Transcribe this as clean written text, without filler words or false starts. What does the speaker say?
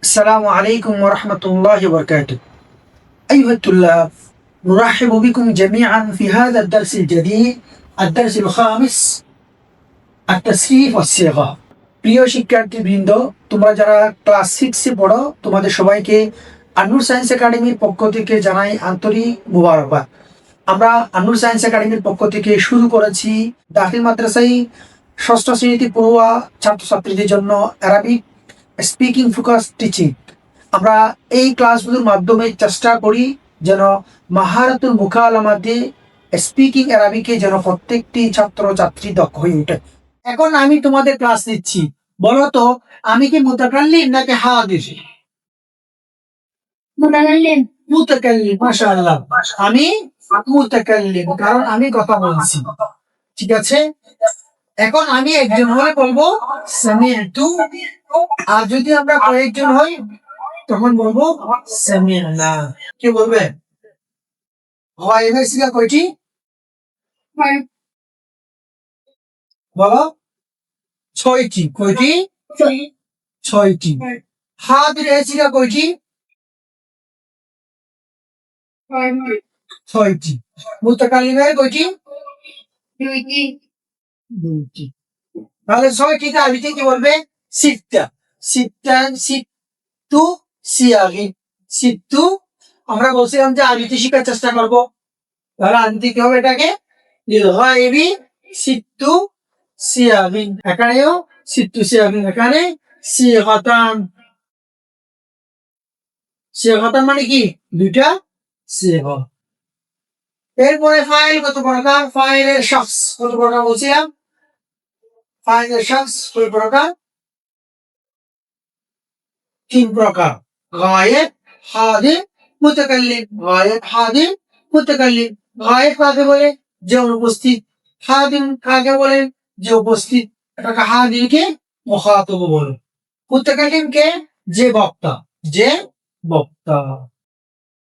السلام عليكم ورحمة الله وبركاته. أيها الطلاب، نرحب بكم جميعا في هذا الدرس الجديد، الدرس الخامس، التصريف والصيغة. প্রিয় শিক্ষার্থীবৃন্দ, তোমরা যারা ক্লাস 6 এ পড়ো, তোমাদের সবাইকে আন্নুর সায়েন্স একাডেমির পক্ষ থেকে জানাই আন্তরিক মুবারকবাদ। আমরা আন্নুর সায়েন্স একাডেমির পক্ষ থেকে শুরু করেছি দাখিল মাদ্রাসায় ষষ্ঠ শ্রেণীতে পড়ুয়া ছাত্রছাত্রীদের জন্য অ্যারাবিক স্পিকিং ফোকাস টিচিং। আমরা এই ক্লাসগুলোর মাধ্যমে চেষ্টা করি যেন মাহারাতুল মুকালামা দিয়ে স্পিকিং অ্যারাবিকে যেন প্রত্যেকটি ছাত্রছাত্রী দক্ষ হয়ে ওঠে। এখন আমি তোমাদের ক্লাস নিচ্ছি, বলো তো আমি কি মুতাকাল্লিম নাকি হাদির? মুতাকাল্লিম। মুতাকাল্লিম, মাশাআল্লাহ। আমি মুতাকাল্লিম, কারণ আমি কথা বলছি। ঠিক আছে, এখন আমি একজন হলে বলবো সামি'তু, আর যদি আমরা কয়েকজন হই তখন বলবো সামি'না। কি বলবে? গায়েবের সিগা কয়টি? বলো। 6টি। কয়টি? 6টি। হাদিরের সিগা কয়টি? 6টি। মুতাকাল্লিমের কয়টি? 2টি। তাহলে 6টিকে আরবিতে কি বলবে? সিত্তা। সিত্তান, সিত্তু, সিয়াগিন। সিত্তু আমরা বলছিলাম যে আরবিতে শেখার চেষ্টা করবো, তাহলে আনতে কি হবে এটাকে? লিলগাইবি সিত্তু সিয়াগিন। এখানেও সিত্তু সিয়াগিন, এখানে সিগাতান। সিগাতান মানে কি? দুইটা সিগা। এরপরে ফাইল কত প্রকার? ফাইলের শখস কত প্রকার বলছিলাম? ফাইলের শখস কত প্রকার? 3 প্রকার। গায়েব, হাদির, মুতাকাল্লিম। গায়েব, হাদির, মুতাকাল্লিম। গায়েব কাকে বলে? যে অনুপস্থিত। হাদির কাকে বলে? যে উপস্থিত। এটাকে হাদিরকে মুখাতাব বলে। মুতাকাল্লিমকে যে বক্তা, যে বক্তা।